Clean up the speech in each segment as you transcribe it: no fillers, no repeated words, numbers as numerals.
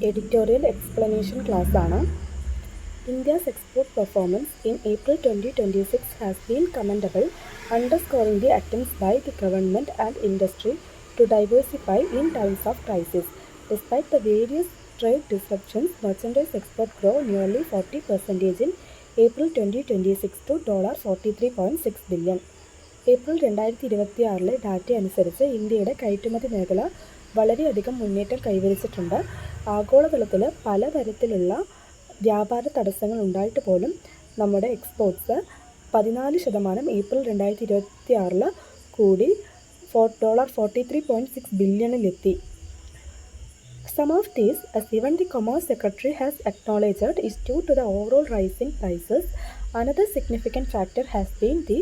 editorial explanation class ആണ്. India's export performance in April 2026 has been commendable, underscoring the attempts by the government and industry to diversify in times of crisis. Despite the various trade disruptions, merchandise export grew nearly 40% in April 2026 to $43.6 billion. April 2026 data അനുസരിച്ച് ഇന്ത്യയുടെ കയറ്റുമതി മേഖല വളരെയധികം മുന്നേറ്റം കൈവരിച്ചിട്ടുണ്ട്. ആഗോളതലത്തിൽ പലതരത്തിലുള്ള വ്യാപാര തടസ്സങ്ങൾ ഉണ്ടായിട്ട് പോലും നമ്മുടെ എക്സ്പോർട്ട്സ് 14% ഏപ്രിൽ 2026 കൂടി $43.6 ബില്യണിലെത്തി. Some of these, as even the Commerce Secretary has acknowledged, is due to the overall rise in prices. Another significant factor has been the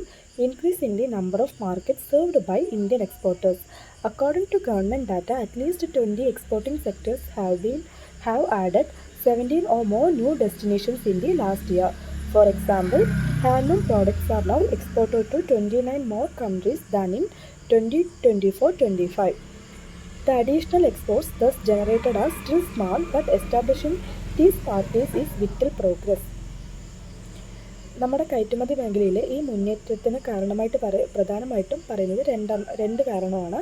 increase in the number of markets served by Indian exporters. According to government data, at least 20 exporting sectors have added 17 or more new destinations in the last year. For example, handloom products are now exported to 29 more countries than in 2024-25. The additional exports thus generated are still small, but establishing these parties is vital progress. നമ്മുടെ കയറ്റുമതി മേഖലയിലെ ഈ മുന്നേറ്റത്തിന് കാരണമായിട്ട് പ്രധാനമായിട്ടും പറയുന്നത് രണ്ട് കാരണമാണ്.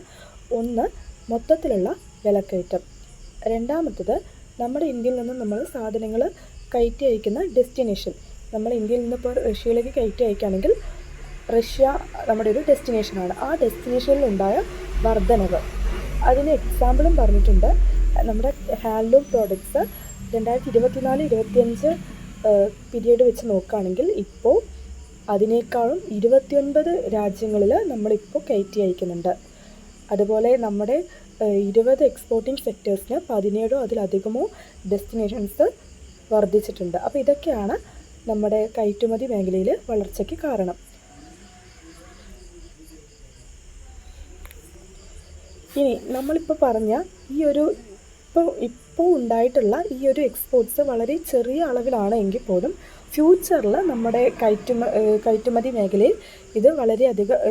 ഒന്ന്, മൊത്തത്തിലുള്ള വിലക്കയറ്റം. രണ്ടാമത്തത്, നമ്മുടെ ഇന്ത്യയിൽ നിന്ന് നമ്മൾ സാധനങ്ങൾ കയറ്റി അയക്കുന്ന ഡെസ്റ്റിനേഷൻ. നമ്മൾ ഇന്ത്യയിൽ നിന്ന് ഇപ്പോൾ റഷ്യയിലേക്ക് കയറ്റി അയക്കുകയാണെങ്കിൽ റഷ്യ നമ്മുടെ ഒരു ഡെസ്റ്റിനേഷനാണ്. ആ ഡെസ്റ്റിനേഷനിലുണ്ടായ വർധനവ്, അതിന് എക്സാമ്പിളും പറഞ്ഞിട്ടുണ്ട്. നമ്മുടെ ഹാൻഡ്ലൂം പ്രോഡക്ട്സ് 2024-25 പീരിയഡ് വെച്ച് നോക്കുകയാണെങ്കിൽ ഇപ്പോൾ അതിനേക്കാളും 29 രാജ്യങ്ങളിൽ നമ്മളിപ്പോൾ കയറ്റി അയക്കുന്നുണ്ട്. അതുപോലെ നമ്മുടെ 20 എക്സ്പോർട്ടിംഗ് സെക്ടേഴ്സിന് 17 അതിലധികമോ ഡെസ്റ്റിനേഷൻസ് വർദ്ധിച്ചിട്ടുണ്ട്. അപ്പോൾ ഇതൊക്കെയാണ് നമ്മുടെ കയറ്റുമതി മേഖലയിൽ വളർച്ചയ്ക്ക് കാരണം. ഇനി നമ്മളിപ്പോൾ പറഞ്ഞ ഈ ഒരു ഇപ്പോൾ ഉണ്ടായിട്ടുള്ള ഈ ഒരു എക്സ്പോർട്ട്സ് വളരെ ചെറിയ അളവിലാണ് എങ്കിൽ പോലും ഫ്യൂച്ചറിൽ നമ്മുടെ കയറ്റുമതി മേഖലയിൽ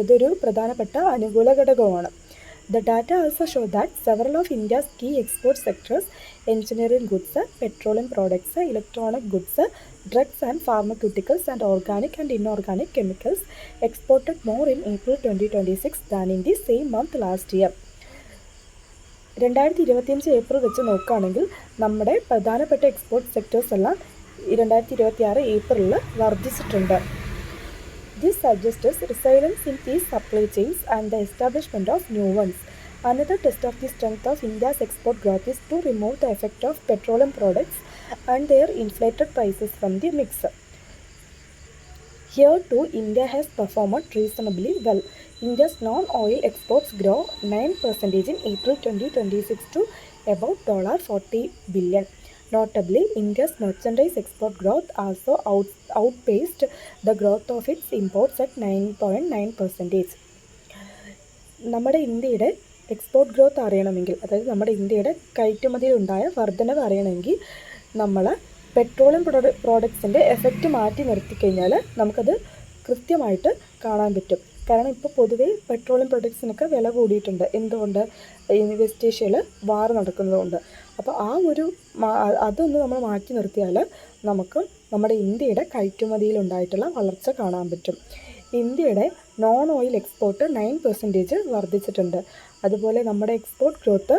ഇതൊരു പ്രധാനപ്പെട്ട അനുകൂല ഘടകമാണ്. The data also show that several of India's key export sectors, engineering goods, petroleum products, electronic goods, drugs and pharmaceuticals, and organic and inorganic chemicals, exported more in April 2026 than in the same month last year. 2025 April വെച്ച് നോക്കുകയാണെങ്കിൽ നമ്മുടെ പ്രധാനപ്പെട്ട export sectors എല്ലാം 2026 ഏപ്രിലിൽ വർദ്ധിച്ചിട്ടുണ്ട്. This suggests resilience in these supply chains and the establishment of new ones. Another test of the strength of India's export growth is to remove the effect of petroleum products and their inflated prices from the mix. Here too, India has performed reasonably well. India's non-oil exports grew 9% in April 2026 to about $40 billion. Notably, India's merchandise export growth also outpaced the growth of its imports at 9.9%. നമ്മുടെ ഇന്ത്യയുടെ export growth അറിയണമെങ്കിൽ, അതായത് നമ്മുടെ ഇന്ത്യയുടെ കയറ്റുമതിയിലുണ്ടായ വർധനവ് അറിയണമെങ്കിൽ നമ്മൾ petroleum പ്രോഡക്ട്സിൻ്റെ effect മാറ്റി നിർത്തിക്കഴിഞ്ഞാൽ നമുക്കത് കൃത്യമായിട്ട് കാണാൻ പറ്റും. കാരണം ഇപ്പോൾ പൊതുവേ പെട്രോളിയം പ്രൊഡക്ട്സിനൊക്കെ വില കൂടിയിട്ടുണ്ട്. എന്തുകൊണ്ട്? വെസ്റ്റ് ഏഷ്യയിൽ വാർ നടക്കുന്നതുകൊണ്ട്. അപ്പോൾ അതൊന്ന് നമ്മൾ മാറ്റി നിർത്തിയാൽ നമുക്ക് നമ്മുടെ ഇന്ത്യയുടെ കയറ്റുമതിയിലുണ്ടായിട്ടുള്ള വളർച്ച കാണാൻ പറ്റും. ഇന്ത്യയുടെ നോൺ ഓയിൽ എക്സ്പോർട്ട് 9% വർദ്ധിച്ചിട്ടുണ്ട്. അതുപോലെ നമ്മുടെ എക്സ്പോർട്ട് ഗ്രോത്ത്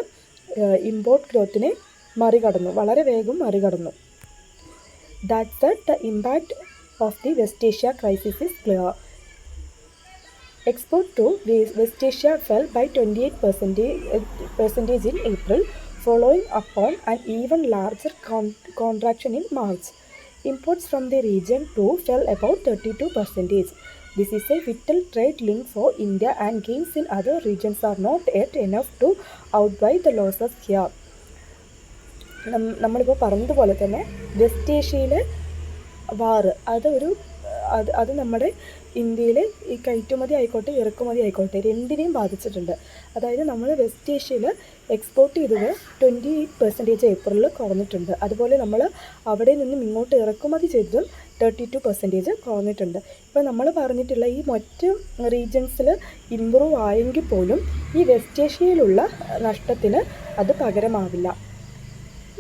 ഇമ്പോർട്ട് ഗ്രോത്തിനെ മറികടന്നു, വളരെ വേഗം മറികടന്നു. That said, the impact of the West Asia crisis is clear. Export to West Asia fell by 28% in April, following upon an even larger contraction in March. Imports from the region too fell about 32%. This is a vital trade link for India, and gains in other regions are not yet enough to outweigh the losses here. നമ്മളിപ്പോൾ പറഞ്ഞതുപോലെ തന്നെ west ഏഷ്യയിലെ വാറ് അത് നമ്മുടെ ഇന്ത്യയിലെ ഈ കയറ്റുമതി ആയിക്കോട്ടെ ഇറക്കുമതി ആയിക്കോട്ടെ രണ്ടിനെയും ബാധിച്ചിട്ടുണ്ട്. അതായത് നമ്മൾ വെസ്റ്റ് ഏഷ്യയിൽ എക്സ്പോർട്ട് ചെയ്തത് 28% ഏപ്രിലിൽ കുറഞ്ഞിട്ടുണ്ട്. അതുപോലെ നമ്മൾ അവിടെ നിന്നും ഇങ്ങോട്ട് ഇറക്കുമതി ചെയ്തതും 32% കുറഞ്ഞിട്ടുണ്ട്. ഇപ്പോൾ നമ്മൾ പറഞ്ഞിട്ടുള്ള ഈ മറ്റ് റീജൻസിൽ ഇമ്പ്രൂവ് ആയെങ്കിൽ പോലും ഈ വെസ്റ്റ് ഏഷ്യയിലുള്ള നഷ്ടത്തിന് അത് പകരമാവില്ല.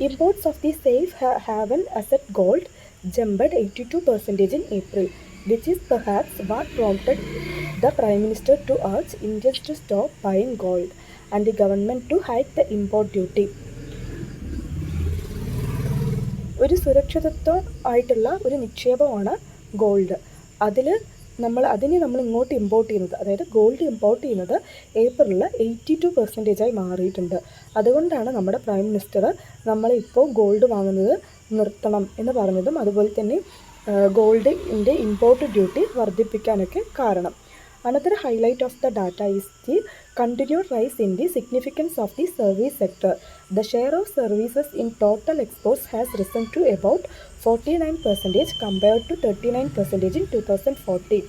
Imports of the safe haven asset gold jumped 82% in April, which is perhaps what prompted the Prime Minister to urge Indians to stop buying gold and the government to hike the import duty. ഒരു സുരക്ഷിതത്വം ആയിട്ടുള്ള ഒരു നിക്ഷേപമാണ് gold. അതിനെ നമ്മൾ ഇങ്ങോട്ട് import ചെയ്യുന്നത്, അതായത് gold import ചെയ്യുന്നത് ഏപ്രിലിൽ 82% മാറിയിട്ടുണ്ട്. അതുകൊണ്ടാണ് നമ്മുടെ പ്രൈം മിനിസ്റ്റർ നമ്മളിപ്പോൾ ഗോൾഡ് വാങ്ങുന്നത് നിർത്തണം എന്ന് പറഞ്ഞതും അതുപോലെ തന്നെ ഗോൾഡിൻ്റെ ഇമ്പോർട്ട് ഡ്യൂട്ടി വർദ്ധിപ്പിക്കാനൊക്കെ കാരണം. Another highlight of the data is the continued rise in the significance of the service sector. The share of services in total exports has risen to about 49% compared to 39% in 2014.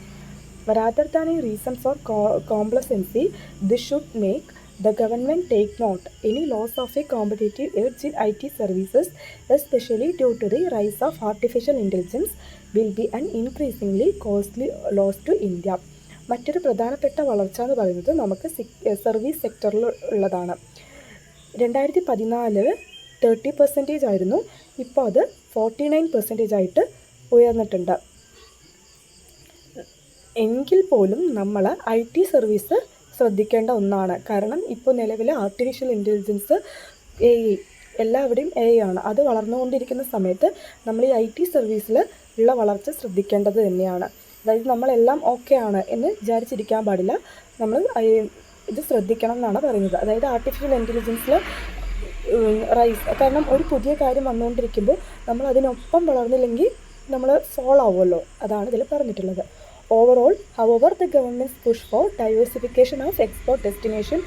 Rather than a reason for complacency, this should make the government take note. Any loss of a competitive edge in IT services, especially due to the rise of artificial intelligence, will be an increasingly costly loss to India. മറ്റൊരു പ്രധാനപ്പെട്ട വളർച്ച എന്ന് പറയുന്നത് നമുക്ക് service സെക്ടറിൽ ഉള്ളതാണ്. 2014 30% ആയിരുന്നു, ഇപ്പോൾ അത് 49% ആയിട്ട് ഉയർന്നിട്ടുണ്ട്. എങ്കിൽ പോലും നമ്മൾ IT സർവീസ് ശ്രദ്ധിക്കേണ്ട ഒന്നാണ്. കാരണം ഇപ്പോൾ നിലവിൽ ആർട്ടിഫിഷ്യൽ ഇൻ്റലിജൻസ് AI എല്ലാവിടെയും AI ആണ്. അത് വളർന്നുകൊണ്ടിരിക്കുന്ന സമയത്ത് നമ്മൾ ഈ IT സർവീസിൽ ഉള്ള വളർച്ച ശ്രദ്ധിക്കേണ്ടത് തന്നെയാണ്. അതായത് നമ്മളെല്ലാം ഓക്കെ ആണ് എന്ന് വിചാരിച്ചിരിക്കാൻ പാടില്ല, നമ്മൾ ഇത് ശ്രദ്ധിക്കണം എന്നാണ് പറയുന്നത്. അതായത് ആർട്ടിഫിഷ്യൽ ഇൻ്റലിജൻസിൽ റൈസ്, കാരണം ഒരു പുതിയ കാര്യം വന്നുകൊണ്ടിരിക്കുമ്പോൾ നമ്മൾ അതിനൊപ്പം വളർന്നില്ലെങ്കിൽ നമ്മൾ ഫോൾ ആവുമല്ലോ, അതാണ് ഇതിൽ പറഞ്ഞിട്ടുള്ളത്. Overall, however, the government's push for diversification of export destination,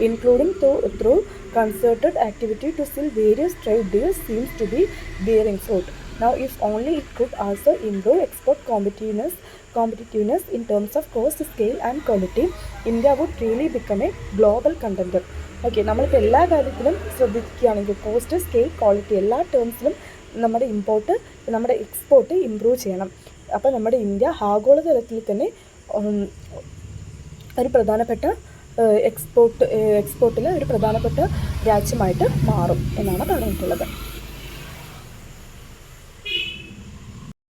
including through concerted activity to seal various trade deals, seems to be bearing fruit. Now, if only it could also improve export competitiveness in terms of cost, scale and quality, India would really become a global contender. Okay, നമ്മളിപ്പോൾ എല്ലാ കാര്യത്തിലും ശ്രദ്ധിക്കുകയാണെങ്കിൽ cost, scale, quality എല്ലാ ടേംസിലും നമ്മുടെ export improve ചെയ്യണം. അപ്പോൾ നമ്മുടെ India ആഗോളതലത്തിൽ തന്നെ ഒരു പ്രധാനപ്പെട്ട എക്സ്പോർട്ടിൽ ഒരു പ്രധാനപ്പെട്ട രാജ്യമായിട്ട് മാറും എന്നാണ് പറഞ്ഞിട്ടുള്ളത്.